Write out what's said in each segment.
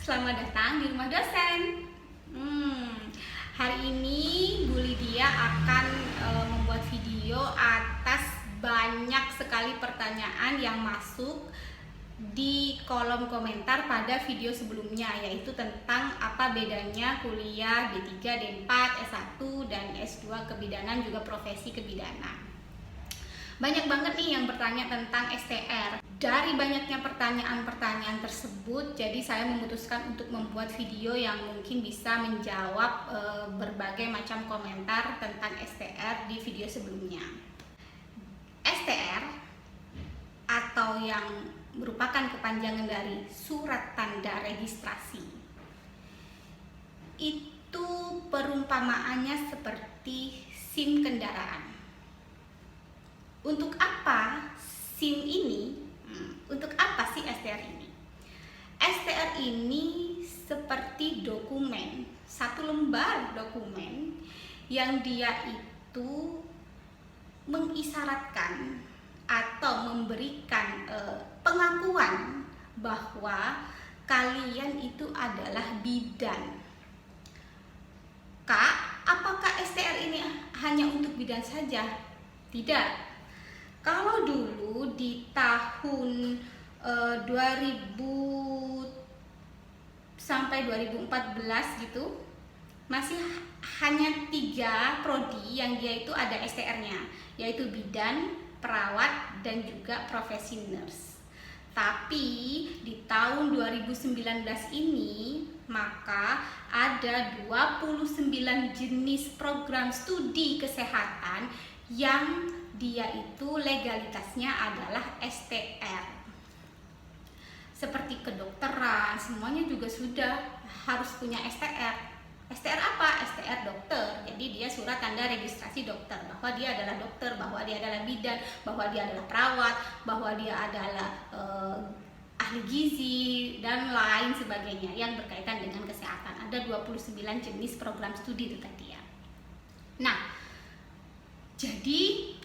Selamat datang di rumah dosen. Hari ini Bu Lydia akan membuat video atas banyak sekali pertanyaan yang masuk di kolom komentar pada video sebelumnya, yaitu tentang apa bedanya kuliah D3, D4, S1, dan S2 kebidanan juga profesi kebidanan. Banyak banget nih yang bertanya tentang STR. Dari banyaknya pertanyaan-pertanyaan tersebut, jadi saya memutuskan untuk membuat video yang mungkin bisa menjawab berbagai macam komentar tentang STR di video sebelumnya. STR atau yang merupakan kepanjangan dari surat tanda registrasi, itu perumpamaannya seperti SIM kendaraan. Untuk apa SIM ini? Untuk apa sih STR ini? STR ini seperti dokumen, satu lembar dokumen yang dia itu mengisyaratkan atau memberikan pengakuan bahwa kalian itu adalah bidan. Kak, apakah STR ini hanya untuk bidan saja? Tidak. Kalau dulu di tahun 2000 sampai 2014 gitu, masih hanya 3 prodi yang dia itu ada STR-nya, yaitu bidan, perawat, dan juga profesi nurse. Tapi di tahun 2019 ini maka ada 29 jenis program studi kesehatan yang dia itu legalitasnya adalah STR. Seperti kedokteran, semuanya juga sudah harus punya STR. STR apa? STR dokter. Jadi dia surat tanda registrasi dokter, bahwa dia adalah dokter, bahwa dia adalah bidan, bahwa dia adalah perawat, bahwa dia adalah ahli gizi, dan lain sebagainya yang berkaitan dengan kesehatan. Ada 29 jenis program studi itu tadi ya. Nah, jadi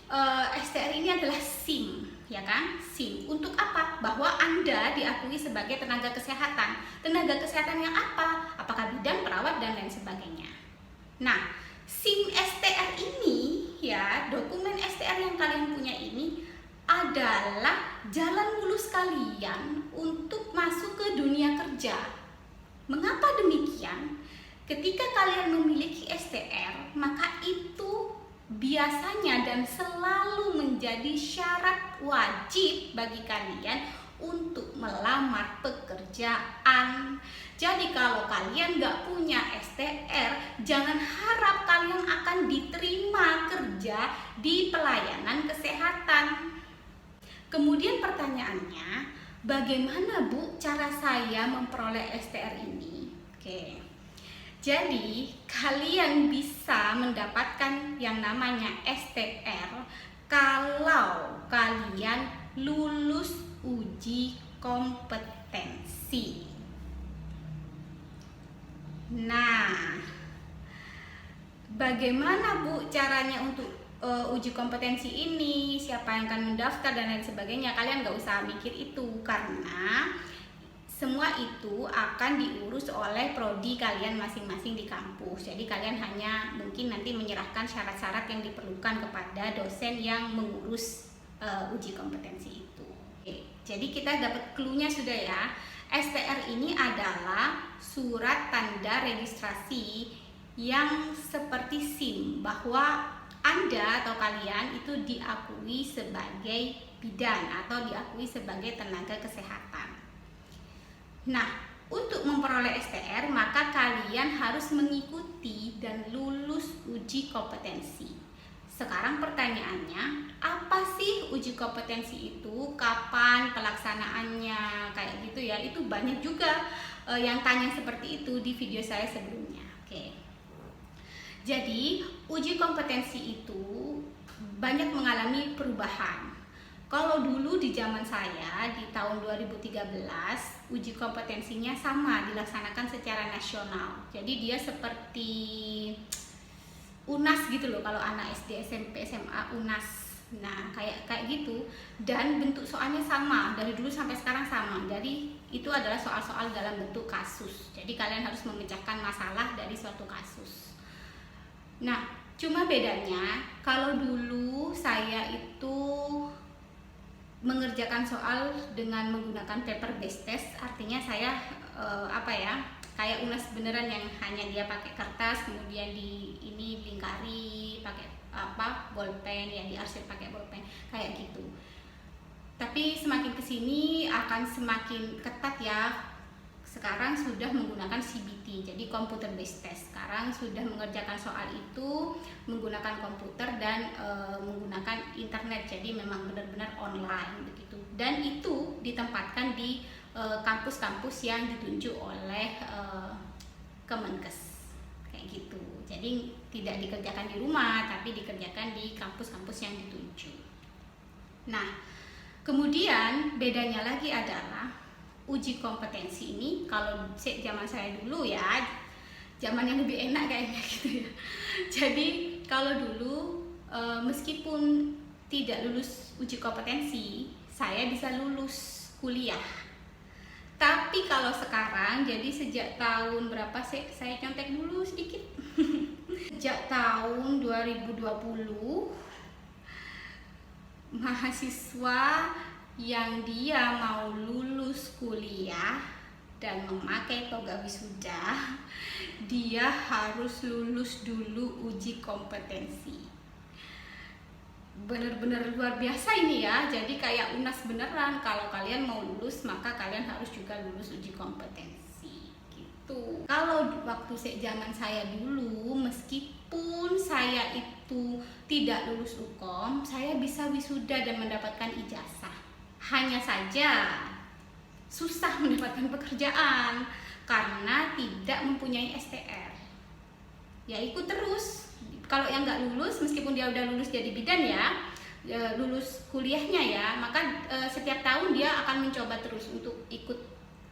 STR ini adalah SIM, ya kan? SIM. Untuk apa? Bahwa Anda diakui sebagai tenaga kesehatan. Tenaga kesehatan yang apa? Apakah bidan, perawat, dan lain sebagainya. Nah, SIM STR ini, ya, dokumen STR yang kalian punya ini adalah jalan mulus kalian untuk masuk ke dunia kerja. Mengapa demikian? Ketika kalian memiliki STR, maka itu biasanya dan selalu menjadi syarat wajib bagi kalian untuk melamar pekerjaan. Jadi kalau kalian nggak punya STR, jangan harap kalian akan diterima kerja di pelayanan kesehatan. Kemudian pertanyaannya, bagaimana Bu cara saya memperoleh STR ini? Oke. Jadi, kalian bisa mendapatkan yang namanya STR kalau kalian lulus uji kompetensi. Nah, bagaimana Bu caranya untuk uji kompetensi ini? Siapa yang akan mendaftar dan lain sebagainya? Kalian nggak usah mikir itu, karena semua itu akan diurus oleh prodi kalian masing-masing di kampus. Jadi kalian hanya mungkin nanti menyerahkan syarat-syarat yang diperlukan kepada dosen yang mengurus uji kompetensi itu. Oke, jadi kita dapat clue-nya sudah ya. STR ini adalah surat tanda registrasi yang seperti SIM, bahwa Anda atau kalian itu diakui sebagai bidan atau diakui sebagai tenaga kesehatan. Nah, untuk memperoleh STR, maka kalian harus mengikuti dan lulus uji kompetensi. Sekarang pertanyaannya, apa sih uji kompetensi itu? Kapan pelaksanaannya? Kayak gitu ya. Itu banyak juga yang tanya seperti itu di video saya sebelumnya. Oke. Jadi, uji kompetensi itu banyak mengalami perubahan. Kalau dulu di zaman saya di tahun 2013, uji kompetensinya sama, dilaksanakan secara nasional. Jadi dia seperti UNAS gitu loh, kalau anak SD, SMP, SMA, UNAS. Nah, kayak gitu, dan bentuk soalnya sama dari dulu sampai sekarang sama. Jadi itu adalah soal-soal dalam bentuk kasus. Jadi kalian harus memecahkan masalah dari suatu kasus. Nah, cuma bedanya kalau dulu saya itu mengerjakan soal dengan menggunakan paper based test, artinya saya kayak UNAS beneran yang hanya dia pakai kertas, kemudian di ini lingkari pakai bolpen, yang diarsip pakai bolpen, kayak gitu. Tapi semakin kesini akan semakin ketat ya. Sekarang sudah menggunakan CBT, jadi computer based test. Sekarang sudah mengerjakan soal itu menggunakan komputer dan menggunakan internet, jadi memang benar-benar online begitu. Dan itu ditempatkan di kampus-kampus yang ditunjuk oleh Kemenkes, kayak gitu. Jadi tidak dikerjakan di rumah, tapi dikerjakan di kampus-kampus yang ditunjuk. Nah, kemudian bedanya lagi adalah uji kompetensi ini. Kalau zaman saya dulu ya, zaman yang lebih enak kayaknya gitu ya. Jadi kalau dulu meskipun tidak lulus uji kompetensi, saya bisa lulus kuliah. Tapi kalau sekarang, jadi sejak tahun berapa sih? Saya contek dulu sedikit. Sejak tahun 2020, mahasiswa yang dia mau lulus kuliah dan memakai toga wisuda, dia harus lulus dulu uji kompetensi. Benar-benar luar biasa ini ya. Jadi kayak UNAS beneran, kalau kalian mau lulus maka kalian harus juga lulus uji kompetensi gitu. Kalau waktu zaman saya dulu, meskipun saya itu tidak lulus UKOM, saya bisa wisuda dan mendapatkan ijazah. Hanya saja susah mendapatkan pekerjaan karena tidak mempunyai STR. Ya ikut terus. Kalau yang nggak lulus, meskipun dia udah lulus jadi bidan ya, lulus kuliahnya ya, maka setiap tahun dia akan mencoba terus untuk ikut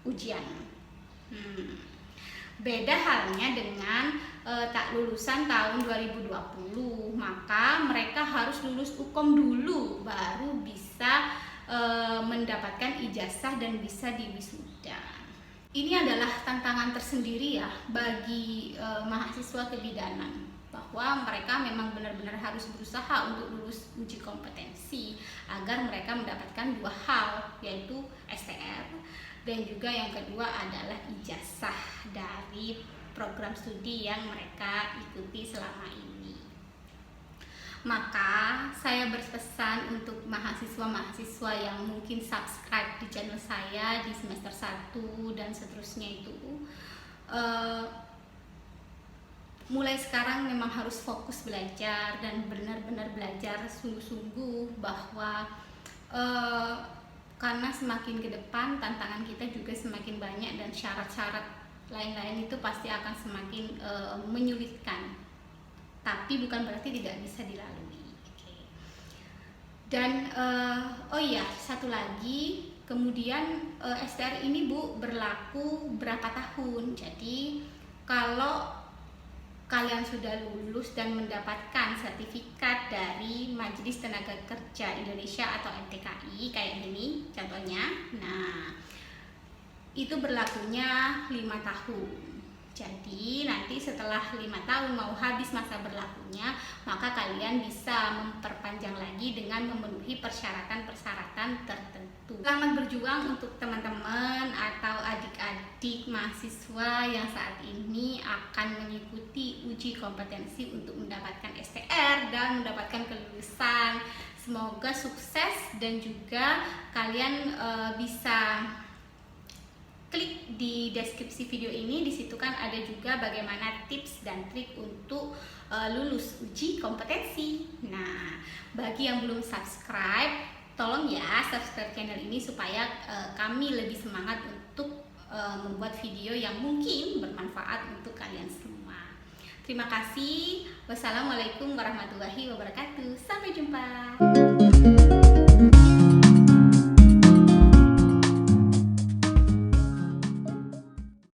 ujian. Beda halnya dengan tak lulusan tahun 2020, maka mereka harus lulus UKOM dulu baru bisa mendapatkan ijazah dan bisa diwisuda. Ini adalah tantangan tersendiri ya bagi mahasiswa kebidanan, bahwa mereka memang benar-benar harus berusaha untuk lulus uji kompetensi agar mereka mendapatkan dua hal, yaitu STR dan juga yang kedua adalah ijazah dari program studi yang mereka ikuti selama ini. Maka saya berpesan untuk mahasiswa-mahasiswa yang mungkin subscribe di channel saya di semester 1 dan seterusnya itu, mulai sekarang memang harus fokus belajar dan benar-benar belajar sungguh-sungguh, bahwa karena semakin ke depan tantangan kita juga semakin banyak dan syarat-syarat lain-lain itu pasti akan semakin menyulitkan, tapi bukan berarti tidak bisa dilalui. Dan oh iya, satu lagi, kemudian STR ini Bu berlaku berapa tahun. Jadi kalau kalian sudah lulus dan mendapatkan sertifikat dari Majelis Tenaga Kerja Indonesia atau MTKI kayak gini contohnya, nah itu berlakunya 5 tahun. Jadi nanti setelah 5 tahun mau habis masa berlakunya, maka kalian bisa memperpanjang lagi dengan memenuhi persyaratan-persyaratan tertentu. Selamat berjuang untuk teman-teman atau adik-adik mahasiswa yang saat ini akan mengikuti uji kompetensi untuk mendapatkan STR dan mendapatkan kelulusan. Semoga sukses dan juga kalian bisa klik di deskripsi video ini, di situ kan ada juga bagaimana tips dan trik untuk lulus uji kompetensi. Nah, bagi yang belum subscribe, tolong ya subscribe channel ini supaya kami lebih semangat untuk membuat video yang mungkin bermanfaat untuk kalian semua. Terima kasih. Wassalamualaikum warahmatullahi wabarakatuh. Sampai jumpa.